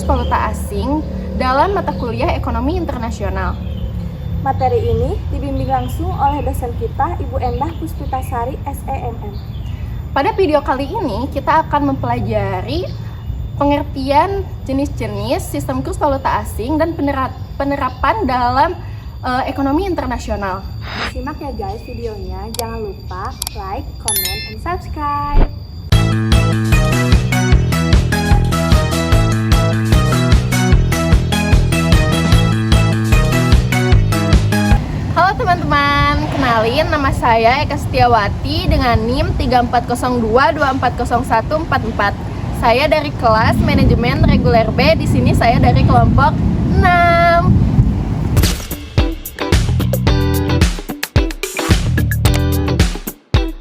kurs valuta asing dalam mata kuliah Ekonomi Internasional. Materi ini dibimbing langsung oleh dosen kita, Ibu Endah Puspitasari, SEMM. Pada video kali ini, kita akan mempelajari pengertian jenis-jenis sistem kurs valuta asing dan penerapan dalam ekonomi internasional. Simak ya guys videonya, jangan lupa like, comment, and subscribe. Halo teman-teman, kenalin nama saya Eka Setiawati dengan NIM 3402240144. Saya dari kelas Manajemen Reguler B, di sini saya dari kelompok 6.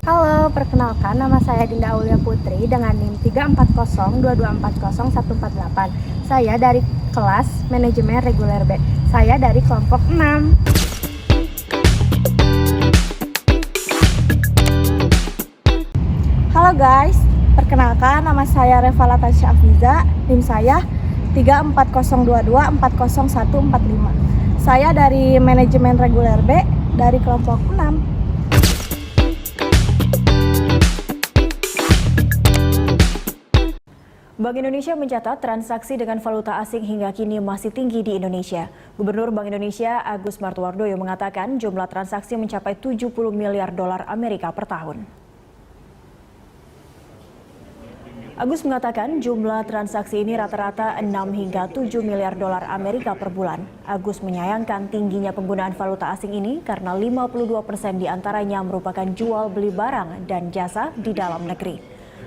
Halo, perkenalkan nama saya Dinda Aulia Putri dengan NIM 3402240148. Saya dari kelas Manajemen Reguler B. Saya dari kelompok 6. Halo guys, perkenalkan nama saya Reva Latasha Afiza, NIM saya 3402240145. Saya dari Manajemen Reguler B dari kelompok 6. Bank Indonesia mencatat transaksi dengan valuta asing hingga kini masih tinggi di Indonesia. Gubernur Bank Indonesia Agus Martowardoyo mengatakan jumlah transaksi mencapai 70 miliar dolar Amerika per tahun. Agus mengatakan jumlah transaksi ini rata-rata 6 hingga 7 miliar dolar Amerika per bulan. Agus menyayangkan tingginya penggunaan valuta asing ini karena 52% diantaranya merupakan jual beli barang dan jasa di dalam negeri.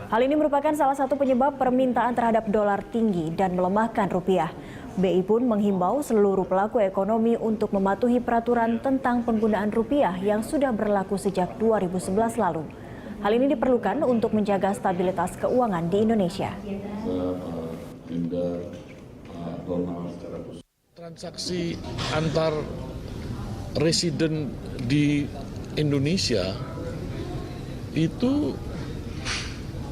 Hal ini merupakan salah satu penyebab permintaan terhadap dolar tinggi dan melemahkan rupiah. BI pun menghimbau seluruh pelaku ekonomi untuk mematuhi peraturan tentang penggunaan rupiah yang sudah berlaku sejak 2011 lalu. Hal ini diperlukan untuk menjaga stabilitas keuangan di Indonesia. Transaksi antar residen di Indonesia itu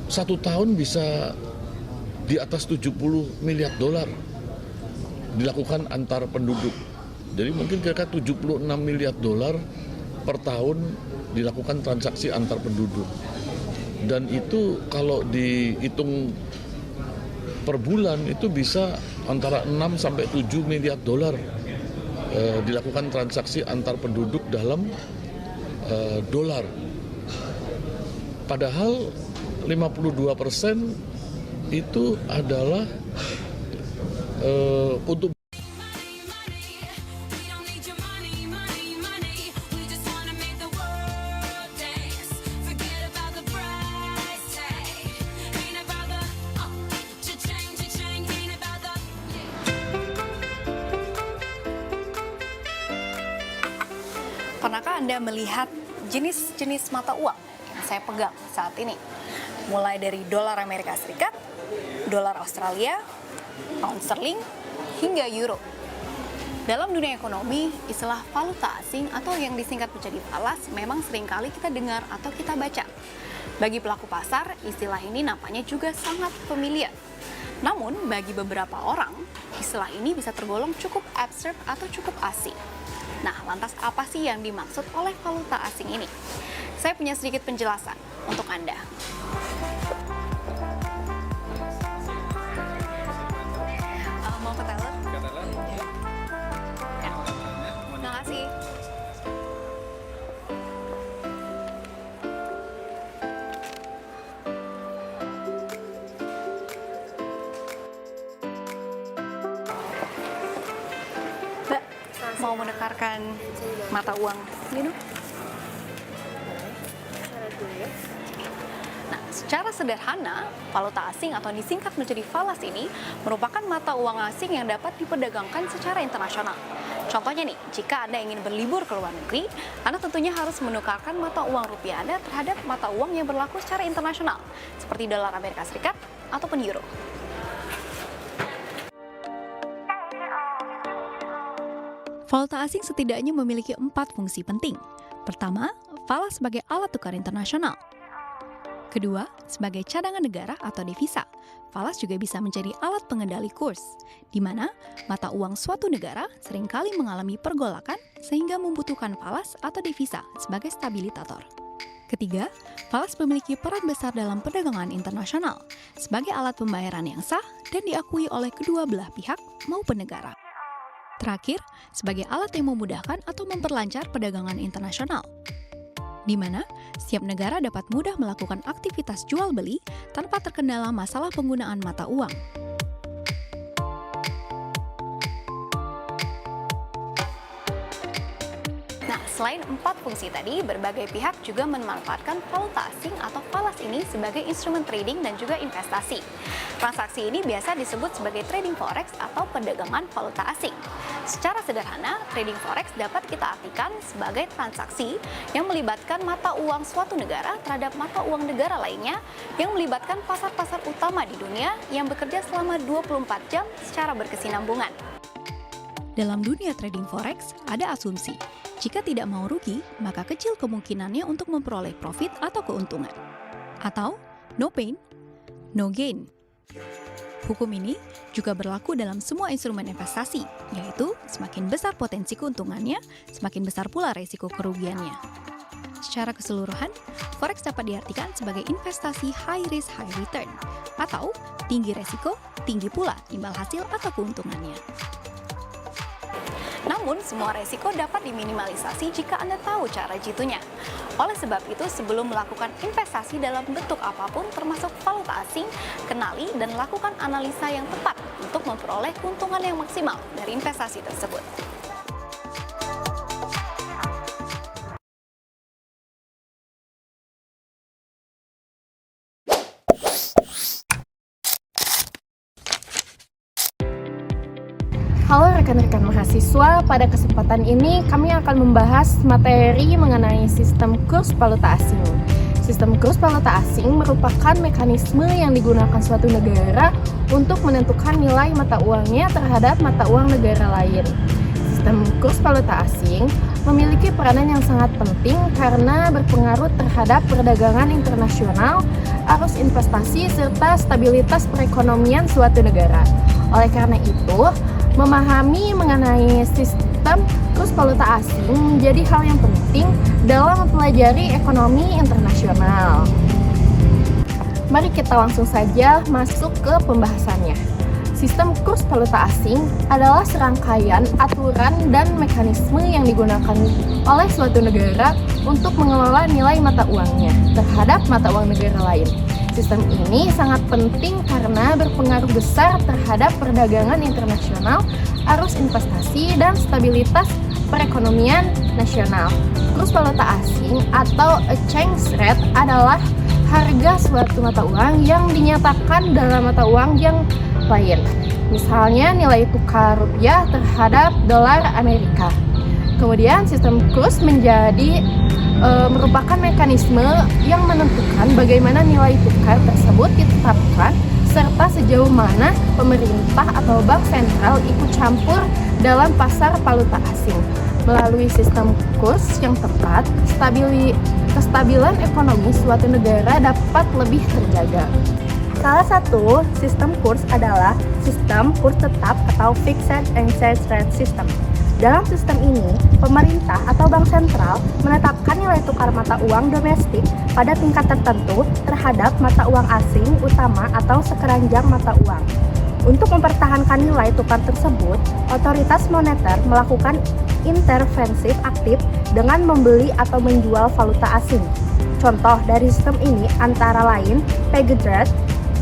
1 tahun bisa di atas 70 miliar dolar dilakukan antar penduduk. Jadi mungkin kira-kira 76 miliar dolar per tahun dilakukan transaksi antar penduduk. Dan itu kalau dihitung per bulan itu bisa antara 6 sampai 7 miliar dolar dilakukan transaksi antar penduduk dalam dolar. Padahal 52% itu adalah untuk Pernahkah Anda melihat jenis-jenis mata uang yang saya pegang saat ini? Mulai dari dolar Amerika Serikat, dolar Australia, pound sterling, hingga euro. Dalam dunia ekonomi, istilah valuta asing atau yang disingkat menjadi falas memang seringkali kita dengar atau kita baca. Bagi pelaku pasar, istilah ini nampaknya juga sangat familiar. Namun, bagi beberapa orang, istilah ini bisa tergolong cukup abstrak atau cukup asing. Nah, lantas apa sih yang dimaksud oleh valuta asing ini? Saya punya sedikit penjelasan untuk Anda. Mau ke teller? Ya. Terima kasih. Mbak, mau menukarkan mata uang ini dong? Nah, secara sederhana, valuta asing atau disingkat menjadi falas ini merupakan mata uang asing yang dapat diperdagangkan secara internasional. Contohnya nih, jika Anda ingin berlibur ke luar negeri, Anda tentunya harus menukarkan mata uang rupiah Anda terhadap mata uang yang berlaku secara internasional, seperti dolar Amerika Serikat ataupun euro. Valuta asing setidaknya memiliki 4 fungsi penting. Pertama, falas sebagai alat tukar internasional. Kedua, sebagai cadangan negara atau devisa, falas juga bisa menjadi alat pengendali kurs, di mana mata uang suatu negara seringkali mengalami pergolakan sehingga membutuhkan falas atau devisa sebagai stabilisator. Ketiga, falas memiliki peran besar dalam perdagangan internasional sebagai alat pembayaran yang sah dan diakui oleh kedua belah pihak maupun negara. Terakhir, sebagai alat yang memudahkan atau memperlancar perdagangan internasional, di mana setiap negara dapat mudah melakukan aktivitas jual beli tanpa terkendala masalah penggunaan mata uang. Nah, selain 4 fungsi tadi, berbagai pihak juga memanfaatkan valuta asing atau falas ini sebagai instrumen trading dan juga investasi. Transaksi ini biasa disebut sebagai trading forex atau perdagangan valuta asing. Secara sederhana, trading forex dapat kita artikan sebagai transaksi yang melibatkan mata uang suatu negara terhadap mata uang negara lainnya yang melibatkan pasar-pasar utama di dunia yang bekerja selama 24 jam secara berkesinambungan. Dalam dunia trading forex, ada asumsi, jika tidak mau rugi, maka kecil kemungkinannya untuk memperoleh profit atau keuntungan. Atau, no pain, no gain. Hukum ini juga berlaku dalam semua instrumen investasi, yaitu semakin besar potensi keuntungannya, semakin besar pula resiko kerugiannya. Secara keseluruhan, forex dapat diartikan sebagai investasi high risk high return, atau tinggi resiko, tinggi pula imbal hasil atau keuntungannya. Namun, semua resiko dapat diminimalisasi jika Anda tahu cara jitunya. Oleh sebab itu, sebelum melakukan investasi dalam bentuk apapun termasuk valuta asing, kenali dan lakukan analisa yang tepat untuk memperoleh keuntungan yang maksimal dari investasi tersebut. Halo rekan-rekan mahasiswa, pada kesempatan ini kami akan membahas materi mengenai sistem kurs valuta asing. Sistem kurs valuta asing merupakan mekanisme yang digunakan suatu negara untuk menentukan nilai mata uangnya terhadap mata uang negara lain. Sistem kurs valuta asing memiliki peranan yang sangat penting karena berpengaruh terhadap perdagangan internasional, arus investasi, serta stabilitas perekonomian suatu negara. Oleh karena itu, memahami mengenai sistem kurs valuta asing menjadi hal yang penting dalam mempelajari ekonomi internasional. Mari kita langsung saja masuk ke pembahasannya. Sistem kurs valuta asing adalah serangkaian aturan dan mekanisme yang digunakan oleh suatu negara untuk mengelola nilai mata uangnya terhadap mata uang negara lain. Sistem ini sangat penting karena berpengaruh besar terhadap perdagangan internasional, arus investasi, dan stabilitas perekonomian nasional. Kurs valuta asing atau exchange rate adalah harga suatu mata uang yang dinyatakan dalam mata uang yang lain. Misalnya nilai tukar rupiah terhadap dolar Amerika. Kemudian sistem kurs merupakan mekanisme yang menentukan bagaimana nilai tukar tersebut ditetapkan serta sejauh mana pemerintah atau bank sentral ikut campur dalam pasar valuta asing. Melalui sistem kurs yang tepat, kestabilan ekonomi suatu negara dapat lebih terjaga. Salah satu sistem kurs adalah sistem kurs tetap atau Fixed Exchange Rate System. Dalam sistem ini, pemerintah atau bank sentral menetapkan nilai tukar mata uang domestik pada tingkat tertentu terhadap mata uang asing utama atau sekeranjang mata uang. Untuk mempertahankan nilai tukar tersebut, otoritas moneter melakukan intervensi aktif dengan membeli atau menjual valuta asing. Contoh dari sistem ini antara lain pegged rate,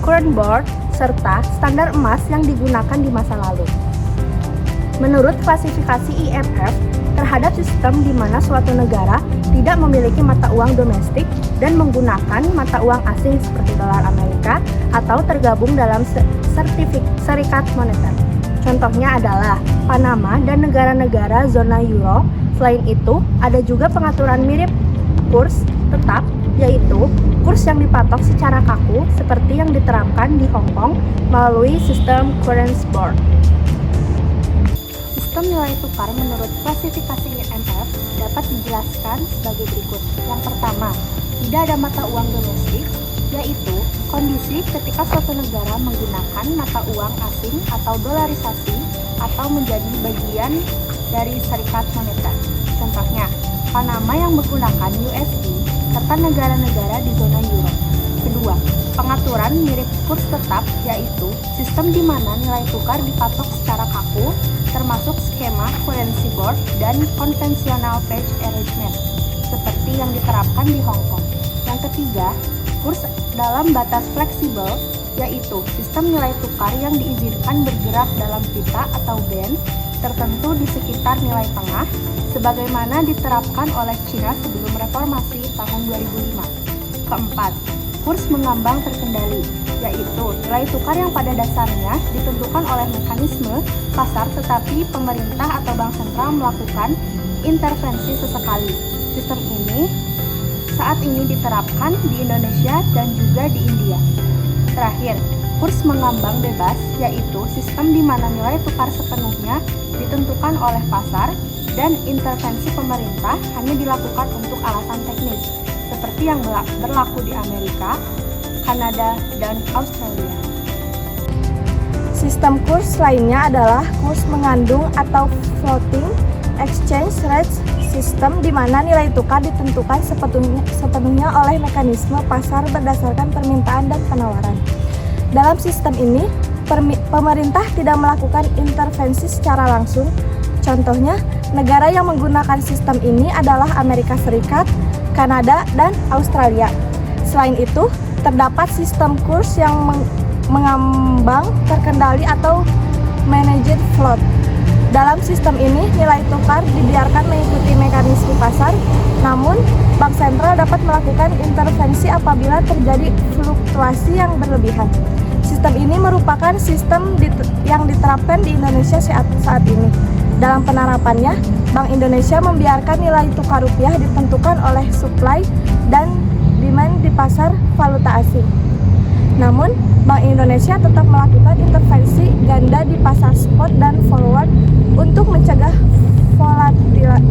current board, serta standar emas yang digunakan di masa lalu. Menurut klasifikasi IMF, terhadap sistem di mana suatu negara tidak memiliki mata uang domestik dan menggunakan mata uang asing seperti dolar Amerika atau tergabung dalam serikat moneter. Contohnya adalah Panama dan negara-negara zona euro. Selain itu, ada juga pengaturan mirip kurs tetap, yaitu kurs yang dipatok secara kaku seperti yang diterapkan di Hong Kong melalui sistem currency board. Sistem nilai tukar menurut klasifikasi IMF dapat dijelaskan sebagai berikut. Yang pertama, tidak ada mata uang domestik. yaitu kondisi ketika suatu negara menggunakan mata uang asing atau dolarisasi atau menjadi bagian dari serikat moneter. Contohnya, Panama yang menggunakan USD serta negara-negara di zona euro. Kedua, pengaturan mirip kurs tetap, yaitu sistem di mana nilai tukar dipatok secara kaku, termasuk skema currency board dan konvensional pledge arrangement, seperti yang diterapkan di Hong Kong. Yang ketiga, kurs dalam batas fleksibel, yaitu sistem nilai tukar yang diizinkan bergerak dalam pita atau band tertentu di sekitar nilai tengah, sebagaimana diterapkan oleh Cina sebelum reformasi tahun 2005. Keempat, kurs mengambang terkendali, yaitu nilai tukar yang pada dasarnya ditentukan oleh mekanisme pasar tetapi pemerintah atau bank sentral melakukan intervensi sesekali. Sistem ini saat ini diterapkan di Indonesia dan juga di India. Terakhir, kurs mengambang bebas, yaitu sistem di mana nilai tukar sepenuhnya ditentukan oleh pasar dan intervensi pemerintah hanya dilakukan untuk alasan teknis, seperti yang berlaku di Amerika, Kanada, dan Australia. Sistem kurs lainnya adalah kurs mengandung atau floating exchange rate system, di mana nilai tukar ditentukan sepenuhnya oleh mekanisme pasar berdasarkan permintaan dan penawaran. Dalam sistem ini, pemerintah tidak melakukan intervensi secara langsung. Contohnya, negara yang menggunakan sistem ini adalah Amerika Serikat, Kanada, dan Australia. Selain itu, terdapat sistem kurs yang mengambang terkendali atau managed float. Dalam sistem ini, nilai tukar dibiarkan mengikuti mekanisme pasar, namun bank sentral dapat melakukan intervensi apabila terjadi fluktuasi yang berlebihan. Sistem ini merupakan sistem yang diterapkan di Indonesia saat ini. Dalam penerapannya, Bank Indonesia membiarkan nilai tukar rupiah ditentukan oleh supply dan demand di pasar valuta asing. Namun, Bank Indonesia tetap melakukan intervensi ganda di pasar spot dan forward untuk mencegah volatilitas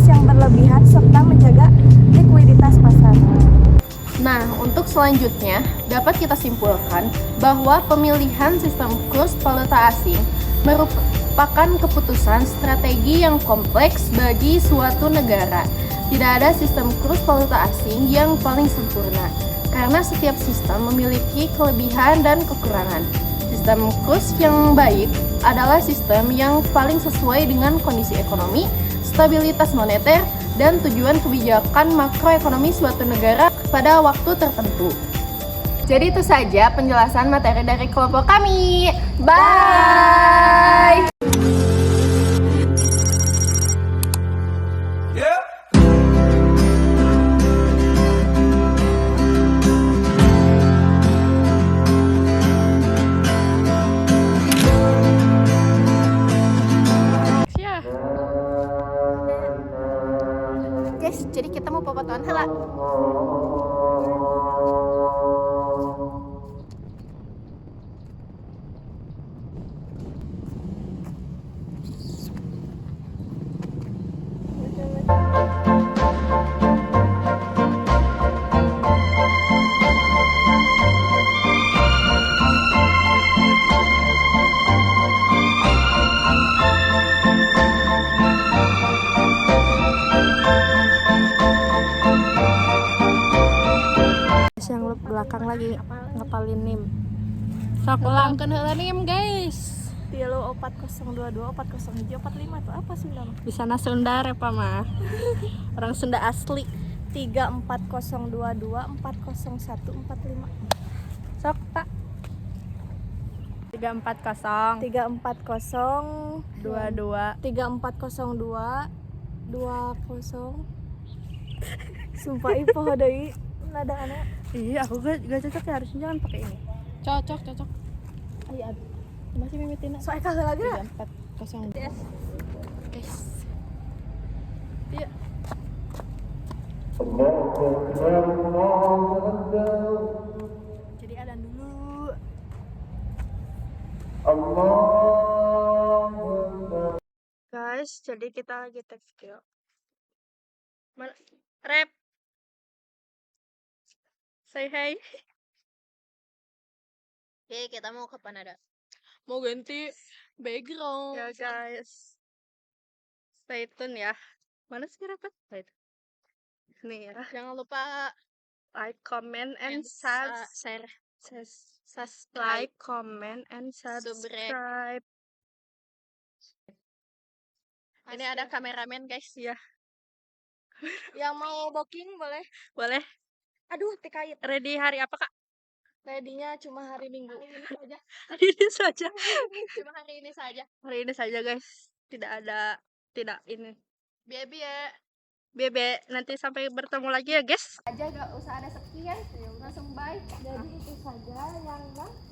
yang berlebihan serta menjaga likuiditas pasar. Nah, untuk selanjutnya dapat kita simpulkan bahwa pemilihan sistem kurs valuta asing merupakan keputusan strategi yang kompleks bagi suatu negara. Tidak ada sistem kurs valuta asing yang paling sempurna, karena setiap sistem memiliki kelebihan dan kekurangan. Sistem kurs yang baik adalah sistem yang paling sesuai dengan kondisi ekonomi, stabilitas moneter, dan tujuan kebijakan makroekonomi suatu negara pada waktu tertentu. Jadi itu saja penjelasan materi dari kelompok kami. Bye! Guys, jadi kita mau popotoan heula. Yang belakang lagi ngapalin NIM. Sok ulangkeun heula nim, guys. 3402 401 45 itu apa Sunda mah? Bisa na Sunda repa mah. Orang Sunda asli. 34022 401 45. Sok, Pak. 340 340 22 3402 20. Sumpah ipo deui nada anak. Iya, aku gak cocok ya, harusnya jangan pakai ini. Cocok. Iya, masih mimitin. Soalnya kagak lagi lah. 340. Yes. Iya. Jadi adan dulu. Guys, jadi kita lagi take video. Mana? Rep. Say hi. Oke, kita mau ke Panada. Mau ganti background. Ya guys. Stay tune ya. Mana sih rapat? Nih ya. Jangan lupa Like, comment, and share. like, comment, and subscribe. Ini ada kameramen guys. Ya, Yang mau booking boleh. boleh. Aduh, TKI. Ready hari apa, Kak? Ready-nya cuma hari Minggu. Hari ini saja. Cuma hari ini saja. Hari ini saja, guys. Tidak ini. Baby ya. Bebe, nanti sampai bertemu lagi ya, guys. Aja gak usah ada sekian, langsung bye. Jadi itu saja yang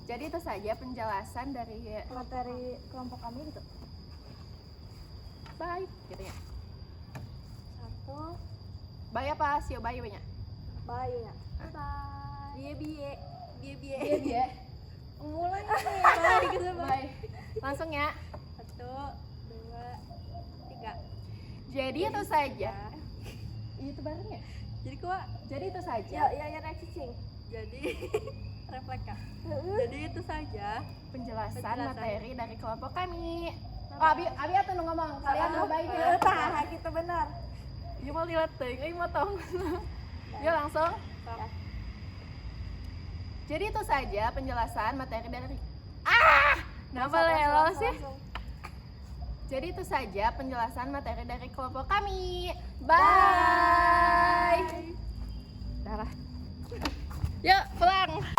Jadi itu saja penjelasan dari materi kelompok kami gitu. bye gitu ya. 1, Bye apa? Sio bye nya. bye ya. Bye. Biye. Mulai nih. Bye. Langsung ya. 1, 2, 3. Jadi itu saja. Itu barengnya. Jadi itu saja. Ya next cing. Jadi, refleks, Kak. Jadi itu saja. Penjelasan materi dari kelompok kami. Oh, Abi atuh nu ngomong. Kalian mau baik ya. Tah, gitu benar. Ieu mau lihat teuing, euy mau tahu. Yuk langsung. Jadi itu saja penjelasan materi dari Kenapa lelo sih? Jadi itu saja penjelasan materi dari kelompok kami. Bye. Darah. Yuk, pulang.